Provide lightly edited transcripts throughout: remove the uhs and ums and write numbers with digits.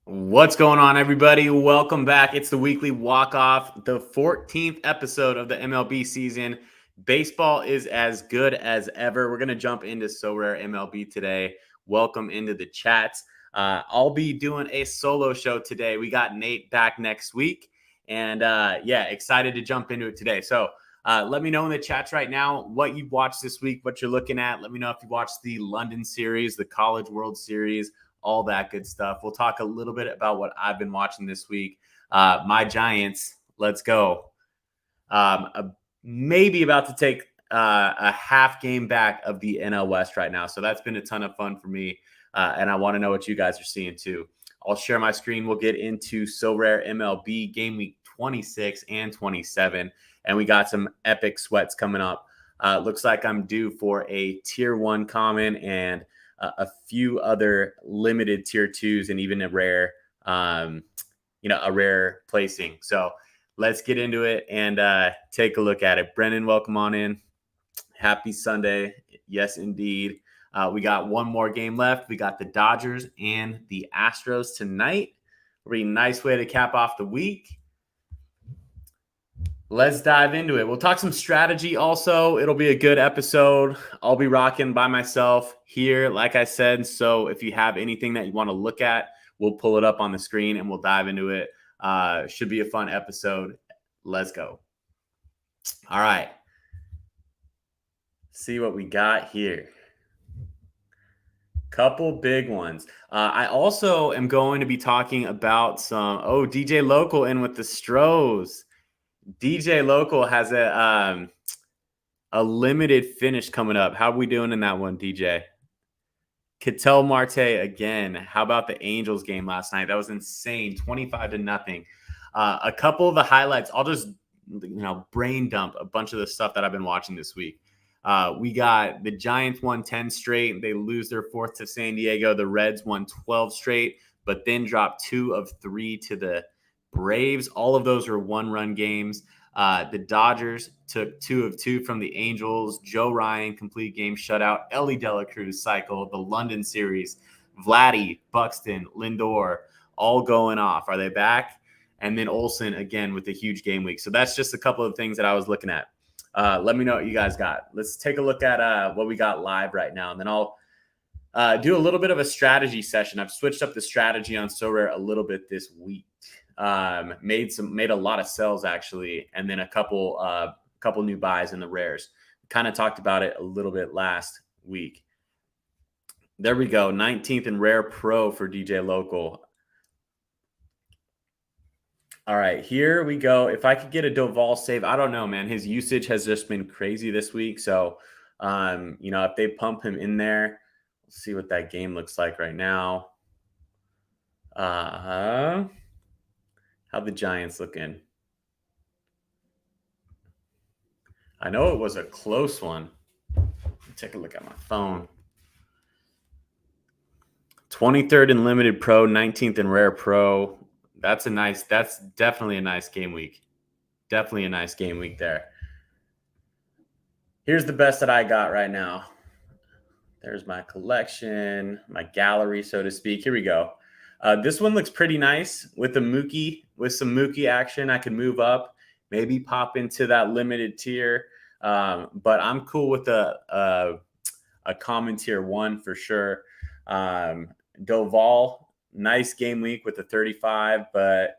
What's going on, everybody? Welcome back. It's the weekly walk-off, the 14th episode of the MLB season. Baseball is as good as ever. We're going to jump into Sorare MLB today. Welcome into the chats. I'll be doing a solo show today. We got Nate back next week. And excited to jump into it today. So let me know in the chats right now what you've watched this week, what you're looking at. Let me know if you watched the London series, the College World Series, all that good stuff. We'll talk a little bit about what I've been watching this week. My Giants, let's go. Maybe about to take a half game back of the NL West right now. So that's been a ton of fun for me. And I want to know what you guys are seeing too. I'll share my screen. We'll get into Sorare MLB game week 26 and 27. And we got some epic sweats coming up. Looks like I'm due for a tier 1 common and a few other limited tier 2s and even a rare, a rare placing. So let's get into it and take a look at it. Brennan, welcome on in. Happy Sunday. Yes, indeed. We got one more game left. We got the Dodgers and the Astros tonight. It'll be a nice way to cap off the week. Let's dive into it. We'll talk some strategy also. It'll be a good episode. I'll be rocking by myself here, like I said. So if you have anything that you want to look at, we'll pull it up on the screen and we'll dive into it. Should be a fun episode. Let's go. All right. See what we got here. Couple big ones. I also am going to be talking about some, DJ Local in with the Stros. DJ Local has a limited finish coming up. How are we doing in that one, DJ? Ketel Marte again. How about the Angels game last night? That was insane. 25-0. A couple of the highlights. I'll just brain dump a bunch of the stuff that I've been watching this week. We got the Giants won 10 straight. They lose their 4th to San Diego. The Reds won 12 straight, but then dropped 2 of 3 to the Braves. All of those were 1-run games. The Dodgers took 2 of 2 from the Angels. Joe Ryan, complete game shutout. Ellie Dela Cruz cycle. The London series. Vladdy, Buxton, Lindor, all going off. Are they back? And then Olsen again with a huge game week. So that's just a couple of things that I was looking at. Let me know what you guys got. Let's take a look at what we got live right now. And then I'll do a little bit of a strategy session. I've switched up the strategy on Sorare a little bit this week. Made a lot of sells actually, and then a couple new buys in the rares. Kind of talked about it a little bit last week. There we go. 19th in rare pro for DJ Local. All right, here we go. If I could get a Doval save, I don't know, man. His usage has just been crazy this week. So, if they pump him in there, we'll see what that game looks like right now. How the Giants looking? I know it was a close one. Take a look at my phone. 23rd in limited pro, 19th in rare pro. That's definitely a nice game week. Definitely a nice game week there. Here's the best that I got right now. There's my collection, my gallery, so to speak. Here we go. This one looks pretty nice with some Mookie action. I could move up, maybe pop into that limited tier. But I'm cool with a common tier 1 for sure. Doval, nice game week with the 35, but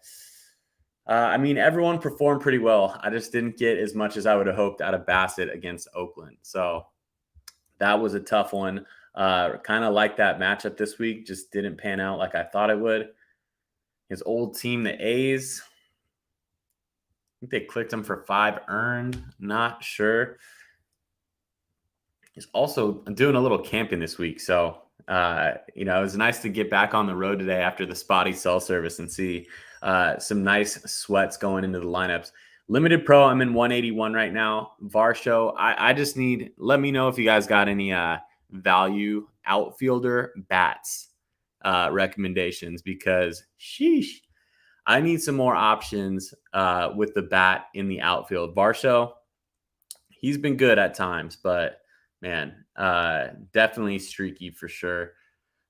everyone performed pretty well. I just didn't get as much as I would have hoped out of Bassett against Oakland. So that was a tough one. Kind of like that matchup this week, just didn't pan out like I thought it would. His old team, the A's, I think they clicked him for 5 earned. Not sure. He's also doing a little camping this week. So, it was nice to get back on the road today after the spotty cell service and see some nice sweats going into the lineups. Limited pro, I'm in 181 right now. Varsho, I just let me know if you guys got any value outfielder bats recommendations, because sheesh, I need some more options with the bat in the outfield. Varsho, he's been good at times, but man, definitely streaky for sure.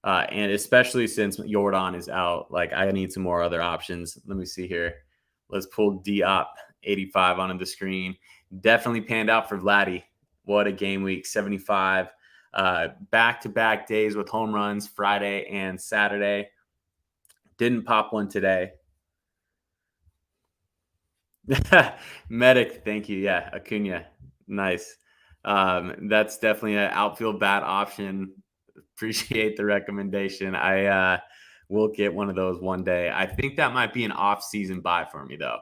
And especially since Jordan is out, like I need some more other options. Let me see here. Let's pull Diop 85 onto the screen. Definitely panned out for Vladdy. What a game week, 75. Back-to-back days with home runs, Friday and Saturday. Didn't pop one today. Medic, thank you. Yeah, Acuna. Nice. That's definitely an outfield bat option. Appreciate the recommendation. I will get one of those one day. I think that might be an off-season buy for me, though.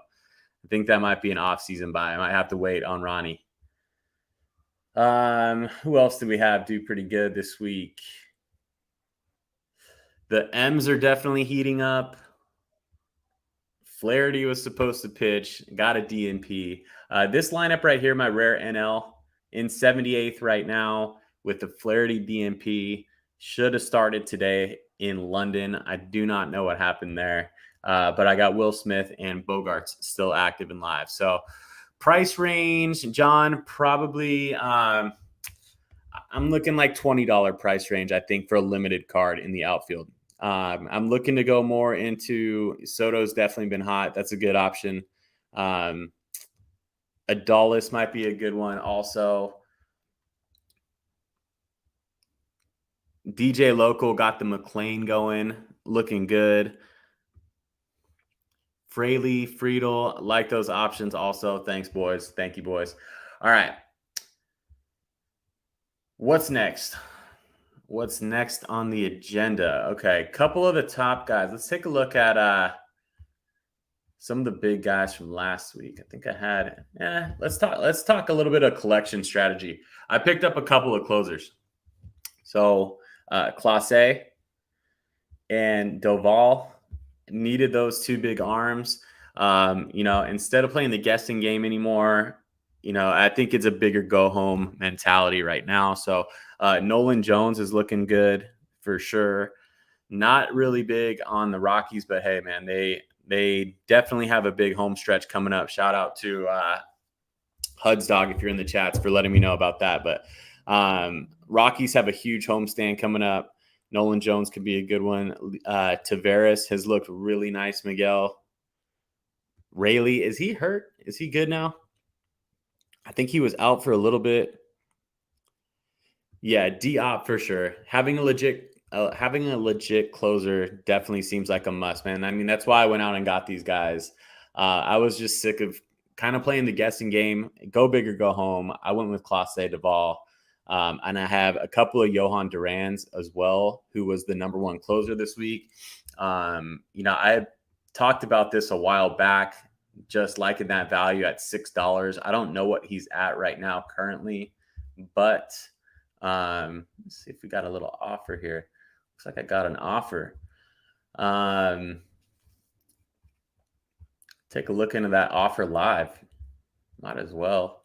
I think that might be an off-season buy. I might have to wait on Ronnie. Who else do we have do pretty good this week? The M's are definitely heating up. Flaherty was supposed to pitch, got a DNP. This lineup right here, my rare NL, in 78th right now with the Flaherty DNP. Should have started today in London. I do not know what happened there. But I got Will Smith and Bogarts still active and live. So price range, John, probably I'm looking like $20 price range, I think, for a limited card in the outfield. I'm looking to go more into Soto's definitely been hot. That's a good option. Adolis might be a good one also. DJ Local got the McLean going, looking good. Fraley, Friedel, like those options also. Thanks, boys. Thank you, boys. All right. What's next? What's next on the agenda? Okay, a couple of the top guys. Let's take a look at some of the big guys from last week. I think I had. Let's talk a little bit of collection strategy. I picked up a couple of closers. So Clase and Doval needed those two big arms. Instead of playing the guessing game anymore, I think it's a bigger go home mentality right now. So Nolan Jones is looking good for sure. Not really big on the Rockies, but hey, man, they definitely have a big home stretch coming up. Shout out to Hud's Dog if you're in the chats for letting me know about that. But Rockies have a huge homestand coming up. Nolan Jones could be a good one. Tavares has looked really nice, Miguel. Rayleigh, is he hurt? Is he good now? I think he was out for a little bit. Yeah, Diop for sure. Having a legit closer definitely seems like a must, man. I mean, that's why I went out and got these guys. I was just sick of kind of playing the guessing game. Go big or go home. I went with Clase Duvall. And I have a couple of Johan Durans as well, who was the number one closer this week. I talked about this a while back, just liking that value at $6. I don't know what he's at right now currently, but let's see if we got a little offer here. Looks like I got an offer. Take a look into that offer live. Might as well.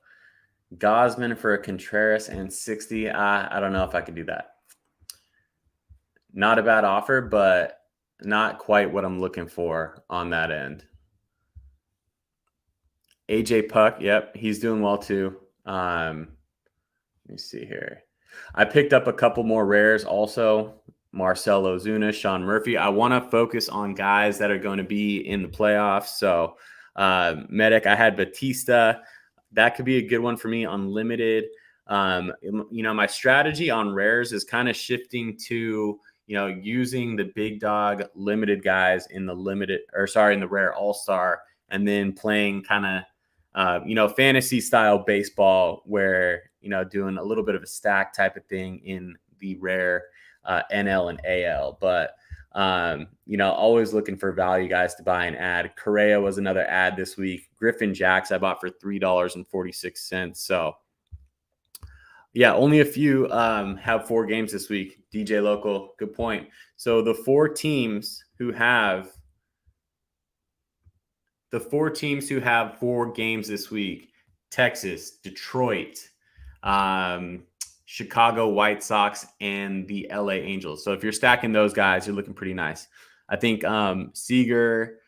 Gosman for a Contreras and 60. I don't know if I could do that. Not a bad offer, but not quite what I'm looking for on that end. AJ Puck, yep, he's doing well too. Let me see here. I picked up a couple more rares also. Marcell Ozuna, Sean Murphy. I want to focus on guys that are going to be in the playoffs. So Medic, I had Batista. That could be a good one for me. Unlimited. My strategy on rares is kind of shifting to, using the big dog limited guys in the rare all-star, and then playing kind of, fantasy style baseball where, doing a little bit of a stack type of thing in the rare NL and AL. But, always looking for value guys to buy and add. Correa was another ad this week. Griffin Jacks I bought for $3.46. So, yeah, only a few have 4 games this week. DJ Local, good point. So the four teams who have 4 games this week: Texas, Detroit, Chicago White Sox, and the LA Angels. So if you're stacking those guys, you're looking pretty nice. I think Seager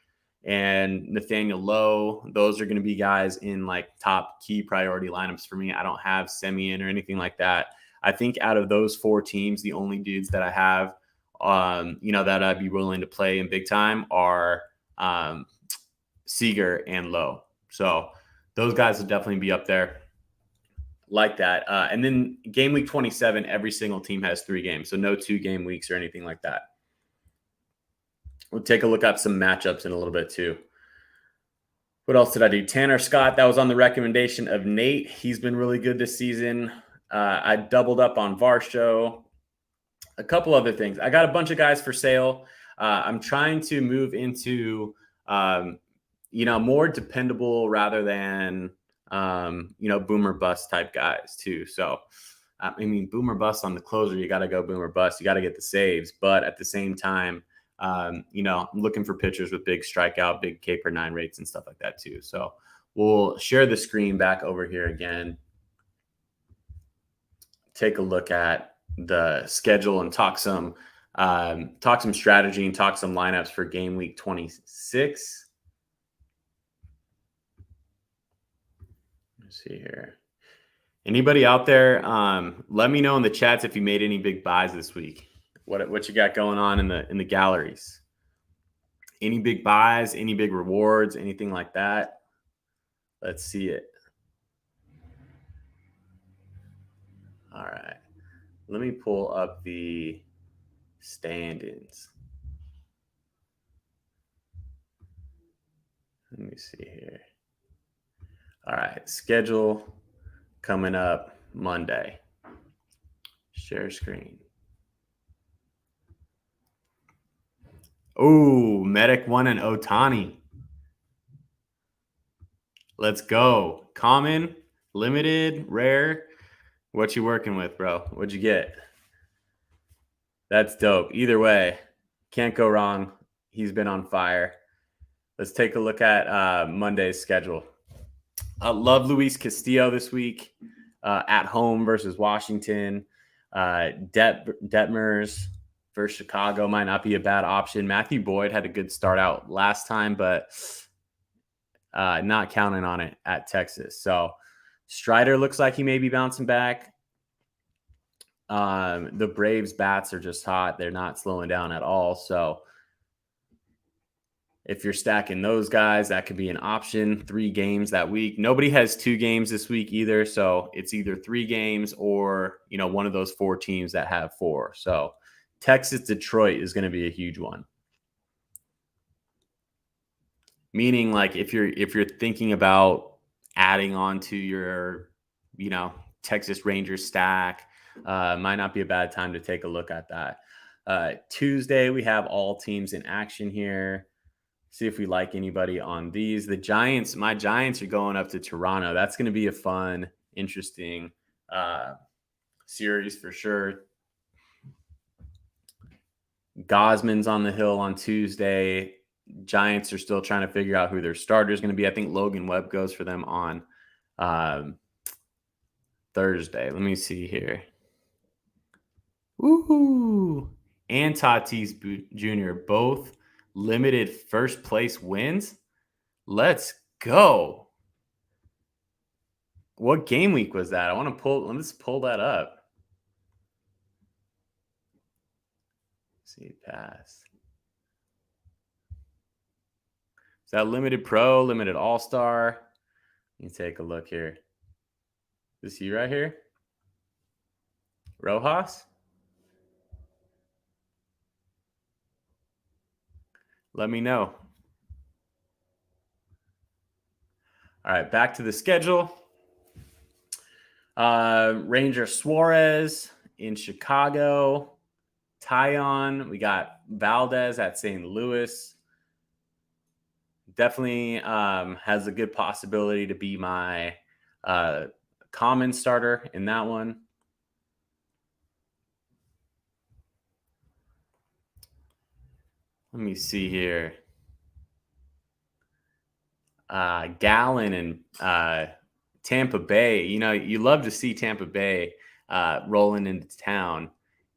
and Nathaniel Lowe, those are going to be guys in like top key priority lineups for me. I don't have Semien or anything like that. I think out of those 4 teams, the only dudes that I have that I'd be willing to play in big time are Seager and Lowe. So those guys will definitely be up there like that. And then game week 27, every single team has 3 games. So no 2-game weeks or anything like that. We'll take a look at some matchups in a little bit too. What else did I do? Tanner Scott, that was on the recommendation of Nate. He's been really good this season. I doubled up on Varsho. A couple other things. I got a bunch of guys for sale. I'm trying to move into, more dependable rather than, boomer bust type guys too. So, boomer bust on the closer, you got to go boomer bust. You got to get the saves. But at the same time, I'm looking for pitchers with big strikeout, big K per 9 rates and stuff like that too. So we'll share the screen back over here again. Take a look at the schedule and talk some strategy and talk some lineups for game week 26. Let's see here. Anybody out there? Let me know in the chats if you made any big buys this week. What you got going on in the galleries? Any big buys? Any big rewards? Anything like that? Let's see it. All right. Let me pull up the stand-ins. Let me see here. All right. Schedule coming up Monday. Share screen. Oh, Medic 1 and Otani. Let's go. Common, limited, rare. What you working with, bro? What'd you get? That's dope. Either way, can't go wrong. He's been on fire. Let's take a look at Monday's schedule. Love Luis Castillo this week at home versus Washington. Detmers versus Chicago might not be a bad option. Matthew Boyd had a good start out last time, but not counting on it at Texas. So Strider looks like he may be bouncing back. The Braves bats are just hot. They're not slowing down at all. So if you're stacking those guys, that could be an option. 3 games that week. Nobody has 2 games this week either. So it's either 3 games or, one of those 4 teams that have 4. So Texas, Detroit is going to be a huge one. Meaning, like, if you're thinking about adding on to your, Texas Rangers stack, might not be a bad time to take a look at that. Tuesday, we have all teams in action here. See if we like anybody on these. The Giants, my Giants are going up to Toronto. That's going to be a fun, interesting series for sure. Gosman's on the hill on Tuesday. Giants are still trying to figure out who their starter is going to be. I think Logan Webb goes for them on Thursday. Let me see here. Woohoo! And Tatis Jr. both limited first place wins. Let's go. What game week was that? Let's pull that up. See, pass. Is that limited pro, limited all-star? Let me take a look here. Is he right here? Rojas? Let me know. All right, back to the schedule. Ranger Suarez in Chicago. Tyon. We got Valdez at St. Louis. Definitely has a good possibility to be my common starter in that one. Let me see here. Gallen and Tampa Bay. You love to see Tampa Bay rolling into town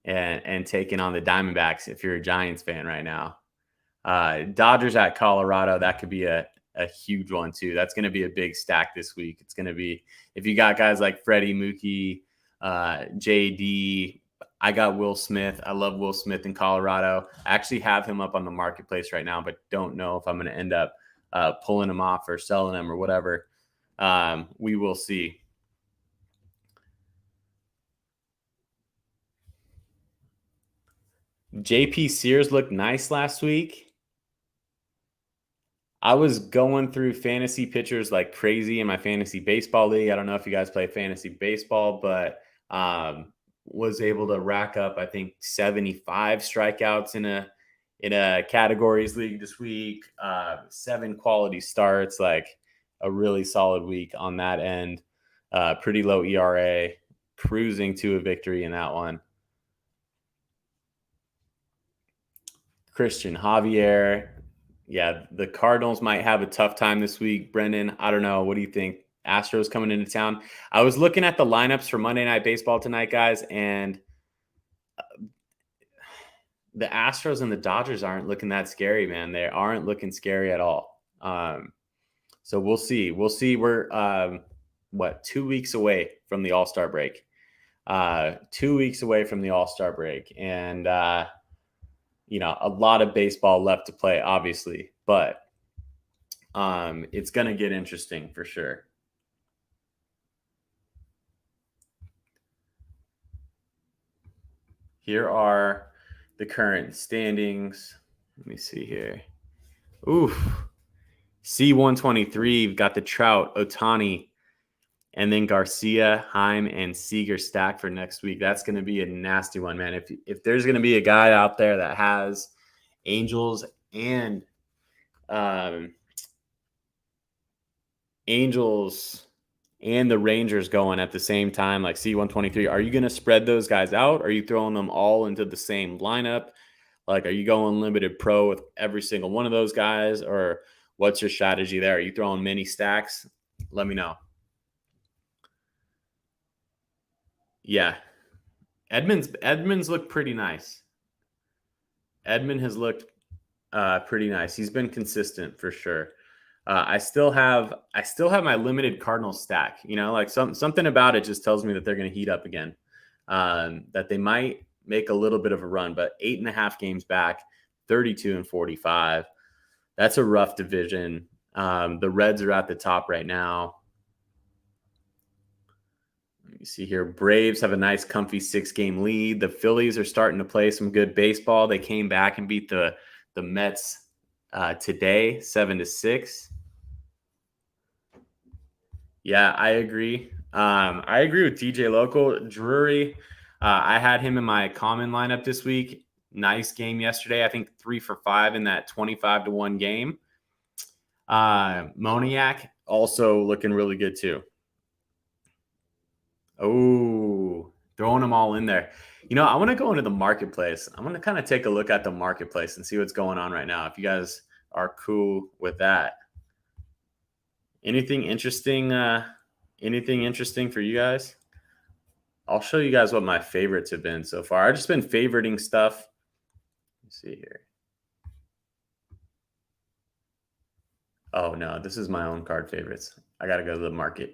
and taking on the Diamondbacks if you're a Giants fan right now. Dodgers at Colorado, that could be a huge one too. That's going to be a big stack this week. It's going to be, if you got guys like Freddie, Mookie, JD, I got Will Smith. I love Will Smith in Colorado. I actually have him up on the marketplace right now, but don't know if I'm going to end up pulling him off or selling him or whatever. We will see. JP Sears looked nice last week. I was going through fantasy pitchers like crazy in my fantasy baseball league. I don't know if you guys play fantasy baseball, but was able to rack up, I think, 75 strikeouts in a categories league this week. 7 quality starts, like a really solid week on that end. Pretty low ERA, cruising to a victory in that one. Christian Javier. Yeah, the Cardinals might have a tough time this week. Brendan, I don't know. What do you think? Astros coming into town. I was looking at the lineups for Monday Night Baseball tonight, guys, and the Astros and the Dodgers aren't looking that scary, man. They aren't looking scary at all. So we'll see. We'll see. We're 2 weeks away from the All-Star break. 2 weeks away from the All-Star break, and a lot of baseball left to play, obviously, but it's going to get interesting for sure. Here are the current standings. Let me see here. Oof. C123, you've got the Trout, Ohtani, and then Garcia, Heim, and Seager stacked for next week. That's going to be a nasty one, man. If there's going to be a guy out there that has Angels and the Rangers going at the same time, like C123, are you going to spread those guys out? Are you throwing them all into the same lineup? Like, are you going limited pro with every single one of those guys? Or what's your strategy there? Are you throwing mini stacks? Let me know. Yeah. Edmonds looked pretty nice. Edmund has looked pretty nice. He's been consistent for sure. I still have my limited Cardinals stack. Like something about it just tells me that they're going to heat up again. That they might make a little bit of a run, but 8.5 games back, 32-45. That's a rough division. The Reds are at the top right now. Let me see here. Braves have a nice, comfy 6-game lead. The Phillies are starting to play some good baseball. They came back and beat the Mets today, 7-6. Yeah, I agree. I agree with DJ Local. Drury, I had him in my common lineup this week. Nice game yesterday. I think 3 for 5 in that 25-1 game. Moniak also looking really good too. Oh, throwing them all in there. I want to go into the marketplace. I want to kind of take a look at the marketplace and see what's going on right now. If you guys are cool with that. Anything interesting? Anything interesting for you guys? I'll show you guys what my favorites have been so far. I've just been favoriting stuff. Let's see here. Oh no, this is my own card favorites. I got to go to the market.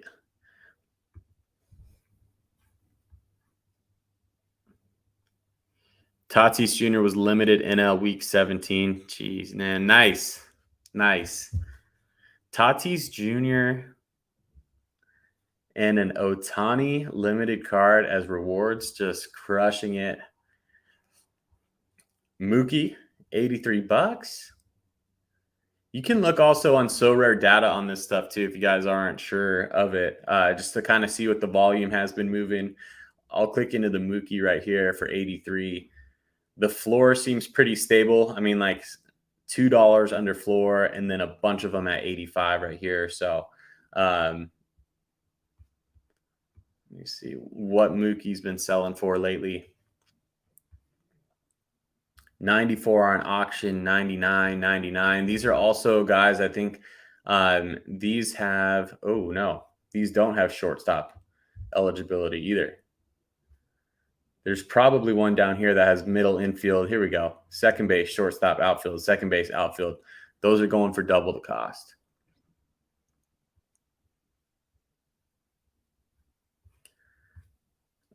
Tatis Jr. was limited NL Week 17. Jeez, man, nice. Tatis Jr. and an Ohtani limited card as rewards, just crushing it. Mookie, $83. You can look also on Sorare data on this stuff too, if you guys aren't sure of it, just to kind of see what the volume has been moving. I'll click into the Mookie right here for 83. The floor seems pretty stable. I mean, like $2 under floor, and then a bunch of them at 85 right here. So let me see what Mookie's been selling for lately. 94 on auction, 99, 99. These are also guys, I think these have, these don't have shortstop eligibility either. There's probably one down here that has middle infield. Here we go. Second base, shortstop, outfield, second base, outfield. Those are going for double the cost.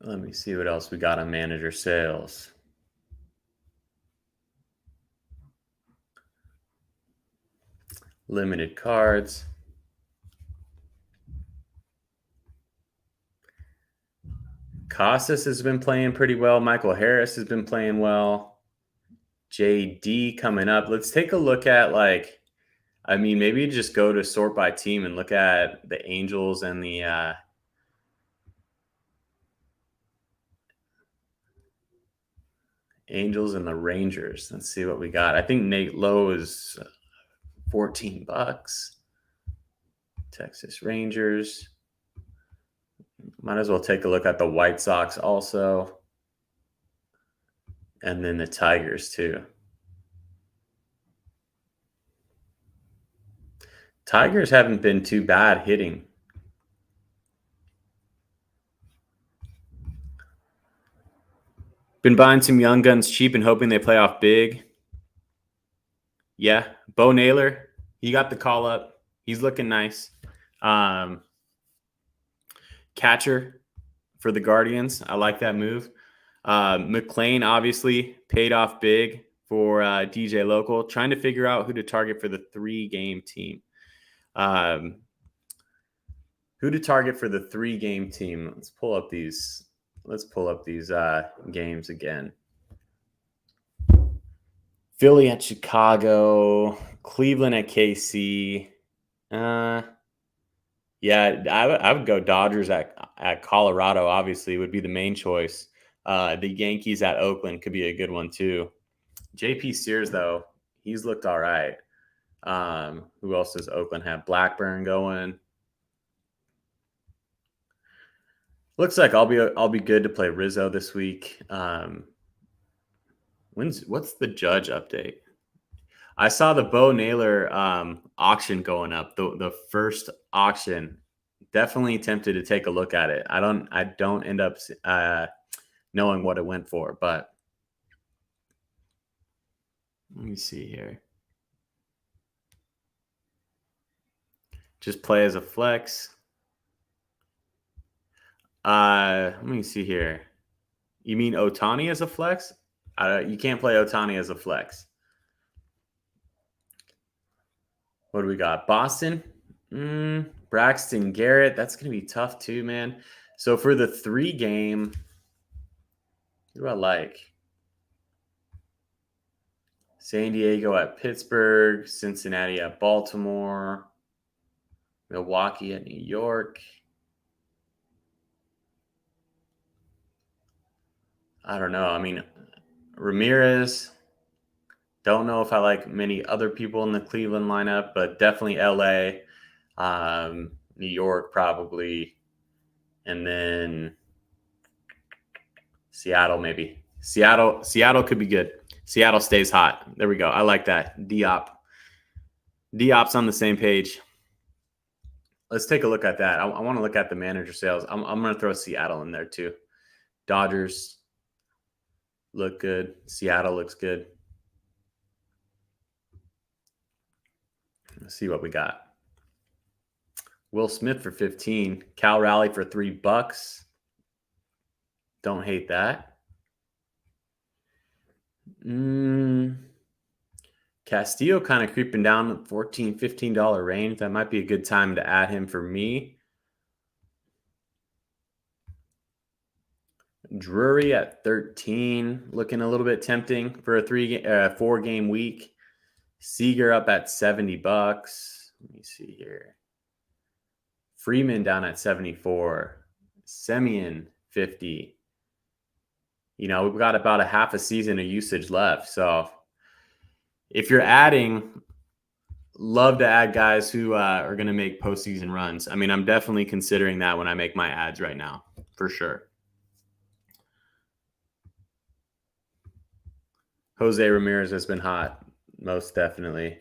Let me see what else we got on manager sales. Limited cards. Costas has been playing pretty well. Michael Harris has been playing well. JD coming up. Let's take a look at maybe just go to sort by team and look at the Angels and the Rangers. Let's see what we got. I think Nate Lowe is $14. Texas Rangers. Might as well take a look at the White Sox also. And then the Tigers too. Tigers haven't been too bad hitting. Been buying some young guns cheap and hoping they play off big. Yeah, Bo Naylor, he got the call up. He's looking nice. Catcher for the Guardians. I like that move. McLean obviously paid off big for DJ Local. Trying to figure out who to target for the 3-game team. Who to target for the 3-game team? Let's pull up these games again. Philly at Chicago, Cleveland at KC. Yeah, I would go Dodgers at Colorado, obviously, would be the main choice. The Yankees at Oakland could be a good one, too. JP Sears, though, he's looked all right. Who else does Oakland have? Blackburn going. Looks like I'll be good to play Rizzo this week. What's the Judge update? I saw the Bo Naylor auction going up. The first auction. Definitely tempted to take a look at it. I don't end up knowing what it went for, but let me see here. Just play as a flex. Let me see here. You mean Ohtani as a flex? You can't play Ohtani as a flex. What do we got? Boston? Braxton Garrett. That's going to be tough too, man. So for the 3-game, who do I like? San Diego at Pittsburgh, Cincinnati at Baltimore, Milwaukee at New York. I don't know. I mean, Ramirez. Don't know if I like many other people in the Cleveland lineup, but definitely LA, New York probably, and then Seattle maybe. Seattle could be good. Seattle stays hot. There we go. I like that. Diop's on the same page. Let's take a look at that. I want to look at the manager sales. I'm going to throw Seattle in there too. Dodgers look good. Seattle looks good. Let's see what we got. Will Smith for 15. Cal Raleigh for $3. Don't hate that. Castillo kind of creeping down the $14, $15 range. That might be a good time to add him for me. Drury at 13, looking a little bit tempting for a 4-game week. Seager up at $70. Let me see here. Freeman down at 74. Semien 50. We've got about a half a season of usage left. So if you're adding, love to add guys who are going to make postseason runs. I mean, I'm definitely considering that when I make my ads right now, for sure. Jose Ramirez has been hot, most definitely.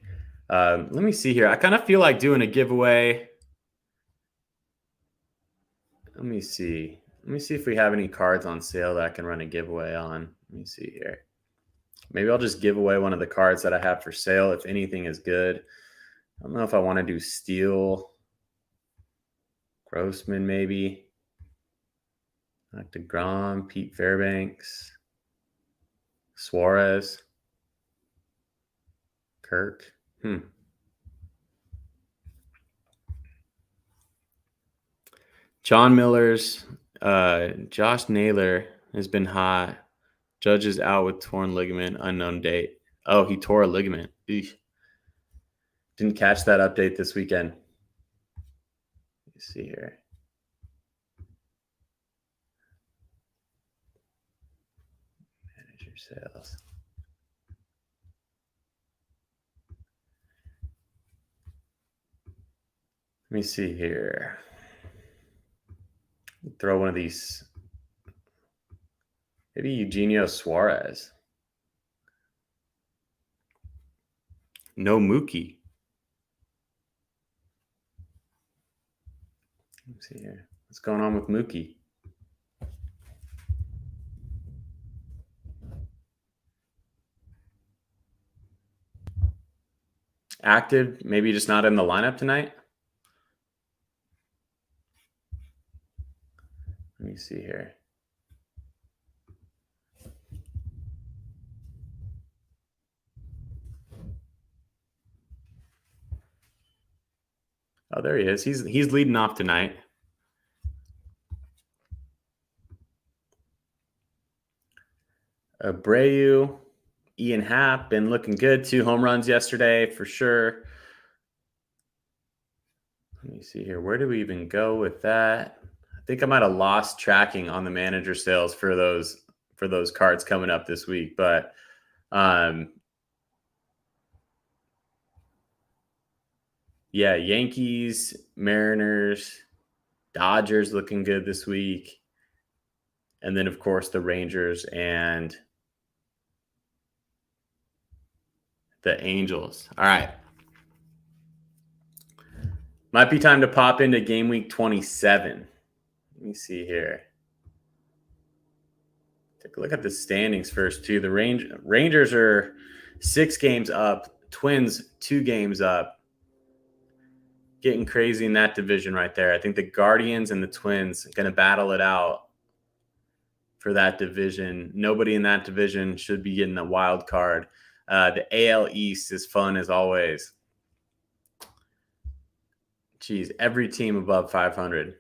Let me see here. I kind of feel like doing a giveaway. Let me see if we have any cards on sale that I can run a giveaway on. Let me see here. Maybe I'll just give away one of the cards that I have for sale if anything is good. I don't know if I want to do Steele. Grossman maybe. Like DeGrom, Pete Fairbanks, Suarez, Kirk. John Miller's, Josh Naylor has been hot. Judge is out with torn ligament, unknown date. Oh, he tore a ligament. Eesh. Didn't catch that update this weekend. Let's see here. Manager sales. Let me see here. Throw one of these. Maybe Eugenio Suarez. No Mookie. Let me see here. What's going on with Mookie? Active, maybe just not in the lineup tonight. Let me see here. Oh, there he is. He's leading off tonight. Abreu, Ian Happ been looking good. 2 home runs yesterday for sure. Let me see here. Where do we even go with that? I think I might have lost tracking on the manager sales for those cards coming up this week, but yeah, Yankees, Mariners, Dodgers looking good this week. And then, of course, the Rangers and the Angels. All right. Might be time to pop into game week 27. Let me see here. Take a look at the standings first, too. The Rangers are 6 games up. Twins 2 games up. Getting crazy in that division right there. I think the Guardians and the Twins are going to battle it out for that division. Nobody in that division should be getting a wild card. The AL East is fun as always. Geez, every team above 500.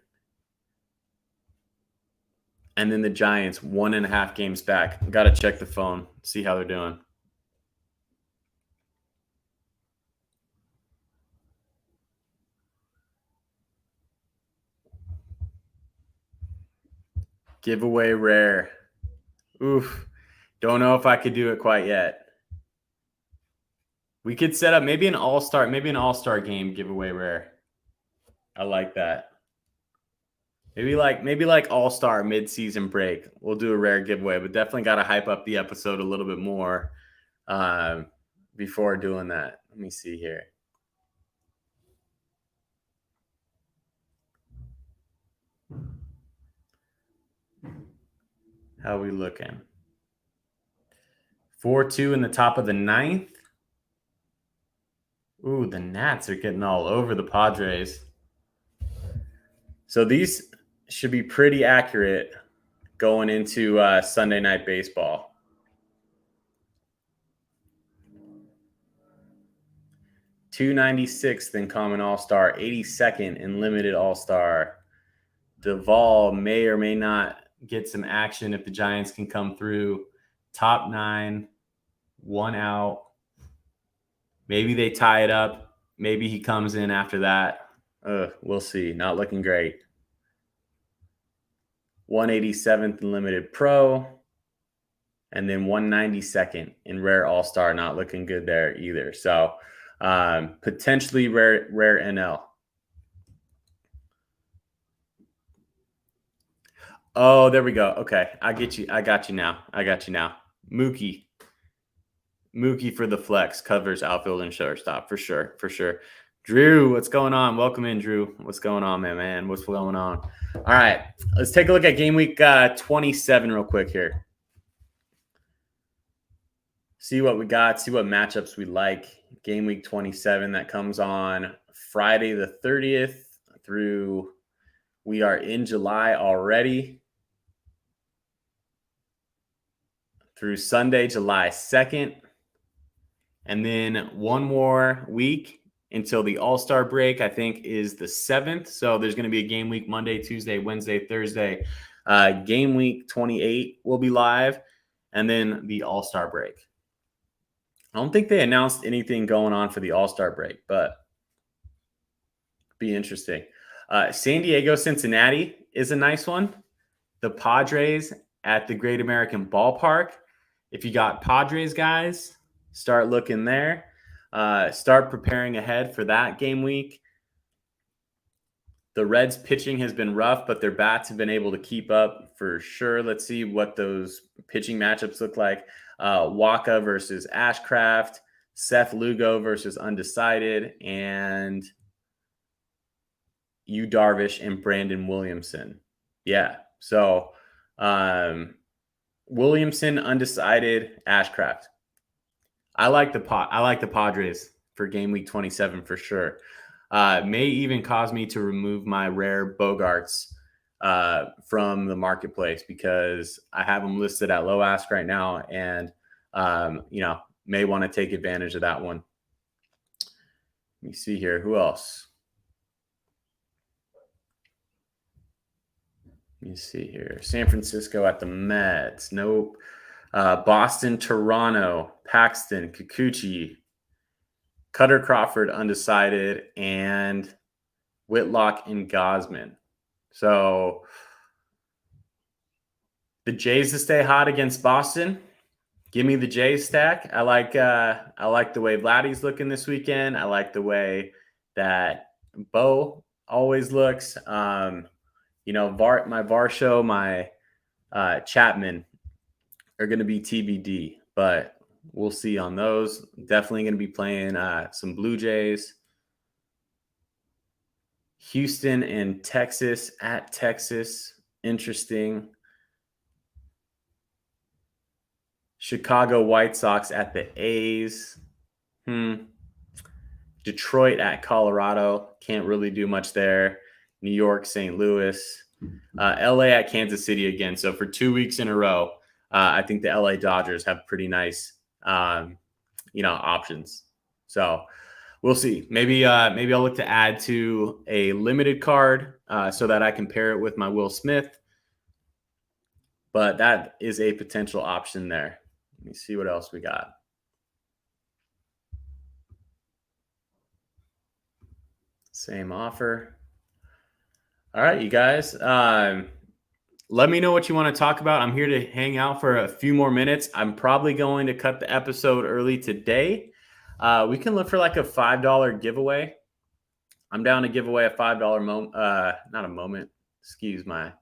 And then the Giants, 1.5 games back. Got to check the phone, see how they're doing. Giveaway rare. Oof. Don't know if I could do it quite yet. We could set up maybe an all-star game giveaway rare. I like that. Maybe like all-star mid-season break. We'll do a rare giveaway, but definitely got to hype up the episode a little bit more before doing that. Let me see here. How are we looking? 4-2 in the top of the 9th. Ooh, the Nats are getting all over the Padres. So these should be pretty accurate going into Sunday Night Baseball. 296th in Common All-Star, 82nd in Limited All-Star. Duvall may or may not get some action if the Giants can come through. Top 9, 1 out. Maybe they tie it up. Maybe he comes in after that. We'll see. Not looking great. 187th in Limited Pro. And then 192nd in Rare All-Star. Not looking good there either. So potentially rare NL. Oh, there we go. Okay. I get you. I got you now. Mookie for the flex, covers outfield and shortstop for sure. Drew, what's going on? Welcome in, Drew. What's going on, man? What's going on? All right, let's take a look at game week 27 real quick here. See what we got, see what matchups we like. Game week 27 that comes on Friday the 30th through, we are in July already. through Sunday, July 2nd. And then one more week until the All-Star break, I think, is the 7th. So there's going to be a game week Monday, Tuesday, Wednesday, Thursday. Game week 28 will be live. And then the All-Star break. I don't think they announced anything going on for the All-Star break, but be interesting. San Diego, Cincinnati is a nice one. The Padres at the Great American Ballpark. If you got Padres guys, start looking there. Start preparing ahead for that game week. The Reds pitching has been rough, but their bats have been able to keep up for sure. Let's see what those pitching matchups look like. Waka versus Ashcraft, Seth Lugo versus Undecided, and Yu Darvish and Brandon Williamson. Yeah. So Williamson, Undecided, Ashcraft. I like the Padres for game week 27 for sure. May even cause me to remove my rare Bogarts from the marketplace because I have them listed at low ask right now, and may want to take advantage of that one. Let me see here. Who else? Let me see here. San Francisco at the Mets. Nope. Boston, Toronto, Paxton, Kikuchi, Cutter Crawford, Undecided, and Whitlock and Gosman. So the Jays to stay hot against Boston. Give me the Jays stack. I like the way Vladdy's looking this weekend. I like the way that Bo always looks. My Varsho, my Chapman are going to be TBD, but we'll see on those. Definitely going to be playing some Blue Jays. Houston and Texas at Texas. Interesting. Chicago White Sox at the A's. Detroit at Colorado. Can't really do much there. New York, St. Louis. LA at Kansas City again. So for 2 weeks in a row, I think the LA Dodgers have pretty nice, options. So we'll see. Maybe I'll look to add to a limited card so that I can pair it with my Will Smith. But that is a potential option there. Let me see what else we got. Same offer. All right, you guys. Let me know what you want to talk about. I'm here to hang out for a few more minutes. I'm probably going to cut the episode early today. We can look for like a $5 giveaway. I'm down to give away a $5 moment. Not a moment. Excuse my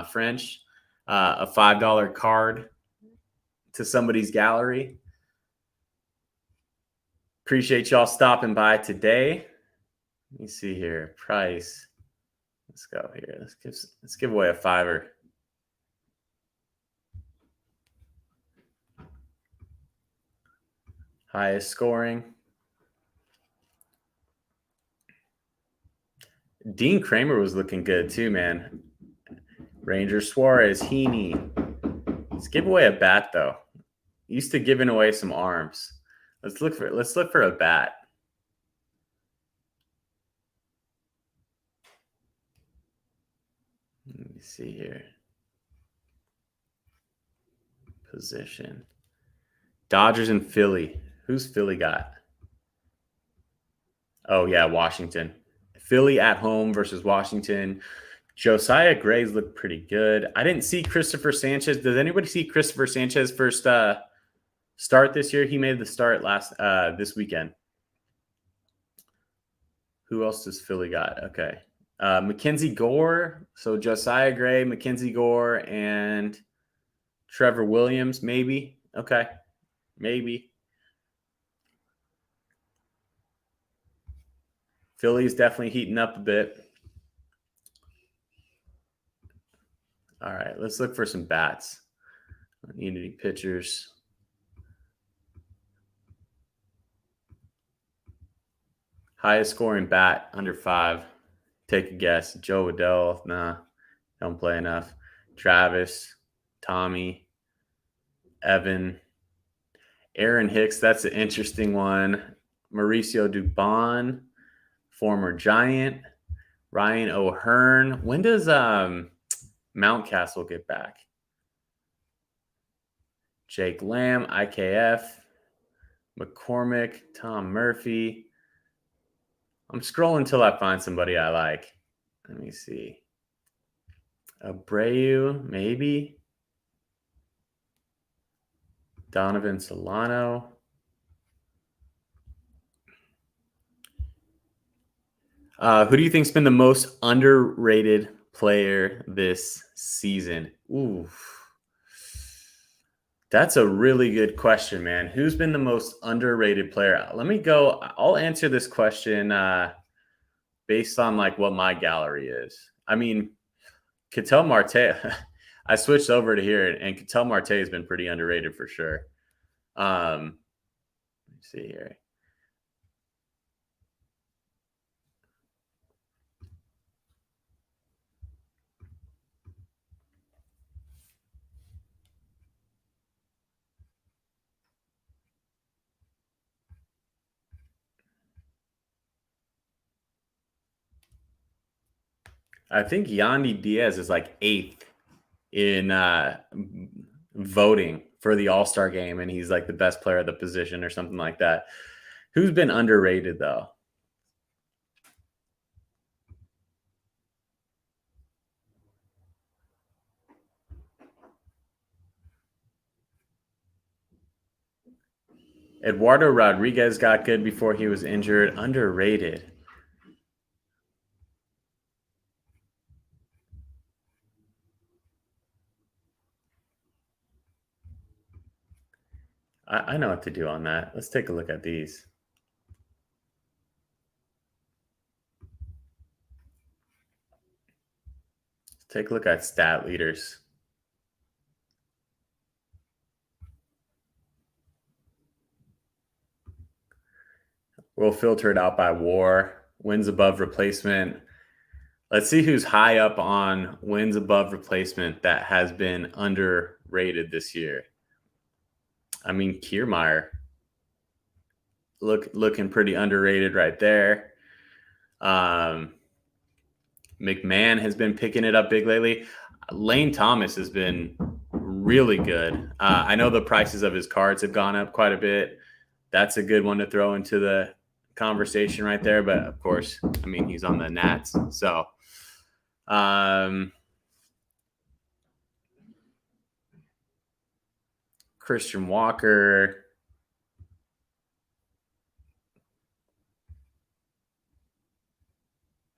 French. A $5 card to somebody's gallery. Appreciate y'all stopping by today. Let me see here. Price. Let's go here. Let's give away a $5. Highest scoring. Dean Kramer was looking good too, man. Ranger Suarez, Heaney. Let's give away a bat though. Used to giving away some arms. Let's look for a bat. Let me see here. Position. Dodgers and Philly. Who's Philly got? Oh, yeah, Washington. Philly at home versus Washington. Josiah Gray's looked pretty good. I didn't see Christopher Sanchez. Does anybody see Christopher Sanchez first start this year? He made the start this weekend. Who else does Philly got? Okay. Mackenzie Gore. So Josiah Gray, Mackenzie Gore, and Trevor Williams, maybe. Okay. Maybe. Philly's definitely heating up a bit. All right, let's look for some bats. I need any pitchers. Highest scoring bat under 5. Take a guess. Joe Adele. Nah, don't play enough. Travis, Tommy. Evan. Aaron Hicks, that's an interesting one. Mauricio Dubon, former Giant. Ryan O'Hearn. When does Mountcastle get back? Jake Lamb, IKF. McCormick, Tom Murphy. I'm scrolling until I find somebody I like. Let me see. Abreu, maybe. Donovan Solano. Who do you think's been the most underrated player this season? Ooh, that's a really good question, man. Who's been the most underrated player? Let me go. I'll answer this question based on like what my gallery is. I mean, Ketel Marte. I switched over to here, and Ketel Marte has been pretty underrated for sure. Let me see here. I think Yandy Diaz is like 8th in voting for the All-Star game, and he's like the best player at the position or something like that. Who's been underrated though? Eduardo Rodriguez got good before he was injured. Underrated. I know what to do on that. Let's take a look at these. Let's take a look at stat leaders. We'll filter it out by WAR, wins above replacement. Let's see who's high up on wins above replacement that has been underrated this year. I mean, Kiermaier looking pretty underrated right there. McMahon has been picking it up big lately. Lane Thomas has been really good. I know the prices of his cards have gone up quite a bit. That's a good one to throw into the conversation right there. But of course, I mean, he's on the Nats. So, Christian Walker.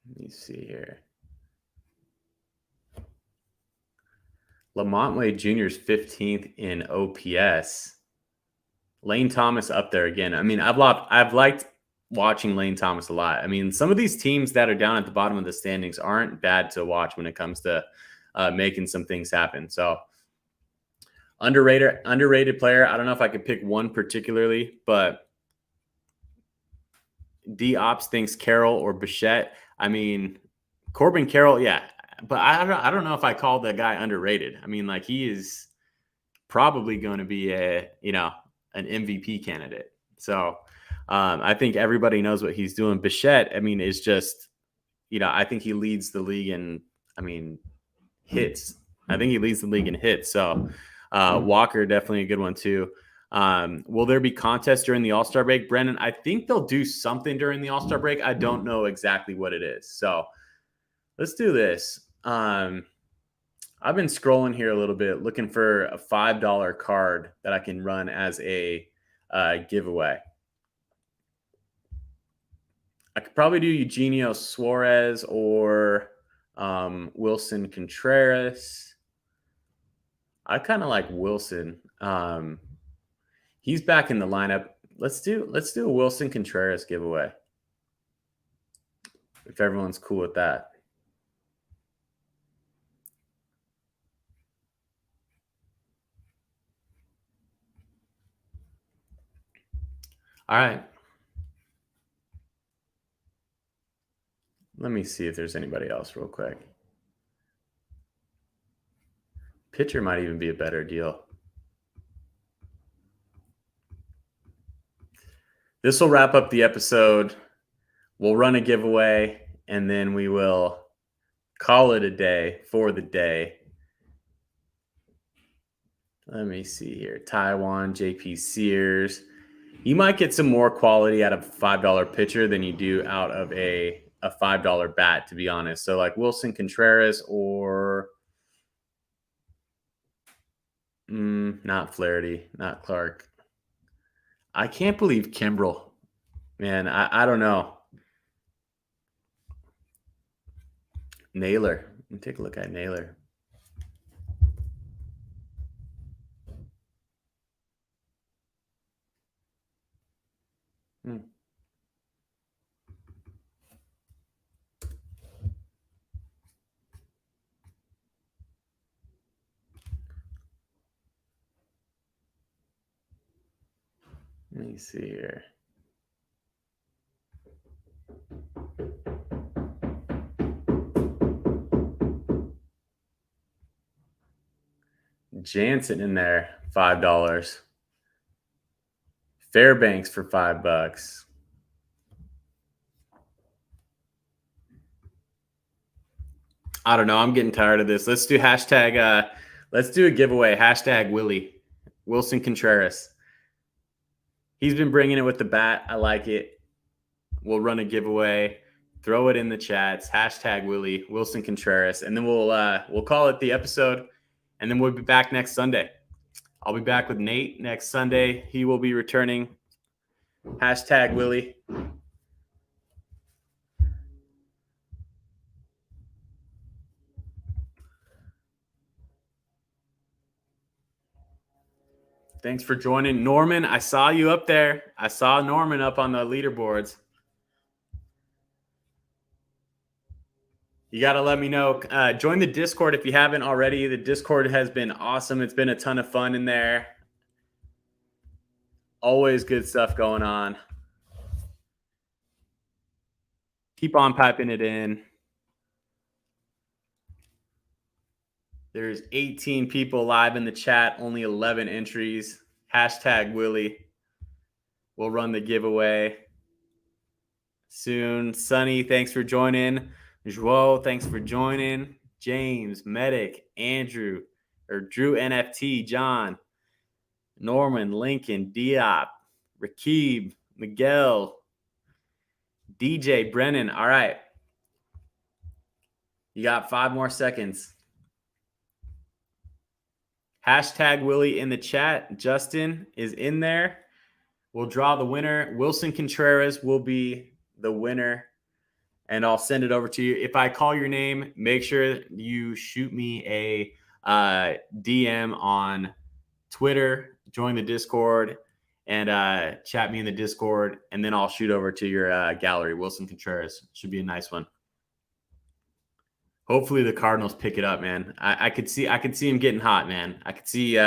Let me see here. Lamont Wade Jr. is 15th in OPS. Lane Thomas up there again. I mean, I've liked watching Lane Thomas a lot. I mean, some of these teams that are down at the bottom of the standings aren't bad to watch when it comes to making some things happen. So underrated player. I don't know if I could pick one particularly, but D Ops thinks Carroll or Bichette. I mean, Corbin Carroll, yeah, but I don't know if I call the guy underrated. I mean, like he is probably going to be an MVP candidate. So I think everybody knows what he's doing. Bichette, I mean, is just, I think he leads the league in, hits. I think he leads the league in hits. So Walker, definitely a good one too. Will there be contests during the All-Star break, Brendan? I think they'll do something during the All-Star break. I don't know exactly what it is. So let's do this. I've been scrolling here a little bit, looking for a $5 card that I can run as a giveaway. I could probably do Eugenio Suarez or Wilson Contreras. I kind of like Wilson. He's back in the lineup. Let's do a Wilson Contreras giveaway. If everyone's cool with that. All right. Let me see if there's anybody else real quick. Pitcher might even be a better deal. This will wrap up the episode. We'll run a giveaway, and then we will call it a day for the day. Let me see here. Taiwan, JP Sears. You might get some more quality out of a $5 pitcher than you do out of a $5 bat, to be honest. So like Wilson Contreras or not Flaherty, not Clark. I can't believe Kimbrel. Man, I don't know. Naylor. Let me take a look at Naylor. Let me see here. Jansen in there, $5. Fairbanks for $5. I don't know. I'm getting tired of this. Let's do hashtag. Let's do a giveaway. Hashtag Willie Wilson Contreras. He's been bringing it with the bat. I like it. We'll run a giveaway. Throw it in the chats. Hashtag Willie Wilson Contreras, and then we'll call it the episode. And then we'll be back next Sunday. I'll be back with Nate next Sunday. He will be returning. Hashtag Willie. Thanks for joining. Norman, I saw you up there. I saw Norman up on the leaderboards. You got to let me know. Join the Discord if you haven't already. The Discord has been awesome. It's been a ton of fun in there. Always good stuff going on. Keep on piping it in. There's 18 people live in the chat, only 11 entries. Hashtag Willie. We'll run the giveaway soon. Sunny, thanks for joining. Joel, thanks for joining. James, Medic, Andrew, or Drew NFT, John, Norman, Lincoln, Diop, Rakib, Miguel, DJ, Brennan. All right. You got 5 more seconds. Hashtag Willie in the chat. Justin is in there. We'll draw the winner. Wilson Contreras will be the winner. And I'll send it over to you. If I call your name, make sure you shoot me a DM on Twitter, join the Discord, and chat me in the Discord, and then I'll shoot over to your gallery. Wilson Contreras should be a nice one. Hopefully the Cardinals pick it up, man. I could see him getting hot, man. I could see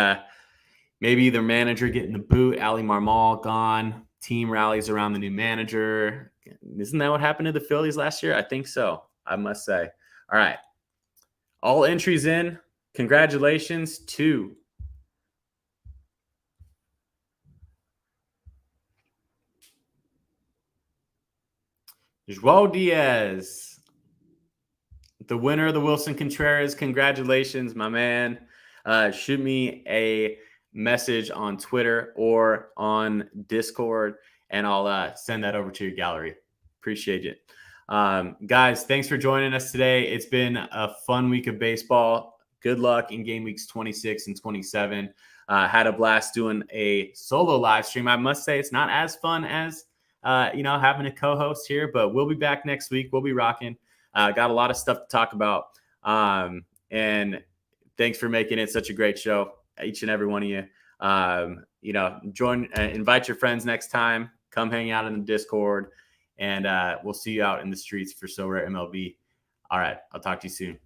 maybe their manager getting the boot, Ali Marmol gone. Team rallies around the new manager. Isn't that what happened to the Phillies last year? I think so, I must say. All right. All entries in. Congratulations to Joel Diaz, the winner of the Wilson Contreras. Congratulations, my man. Shoot me a message on Twitter or on Discord, and I'll send that over to your gallery. Appreciate it. Guys, thanks for joining us today. It's been a fun week of baseball. Good luck in game weeks 26 and 27. Had a blast doing a solo live stream. I must say it's not as fun as having a co-host here, but we'll be back next week. We'll be rocking. Got a lot of stuff to talk about. And thanks for making it such a great show, each and every one of you. Join, invite your friends next time. Come hang out in the Discord, and we'll see you out in the streets for Sorare MLB. All right, I'll talk to you soon.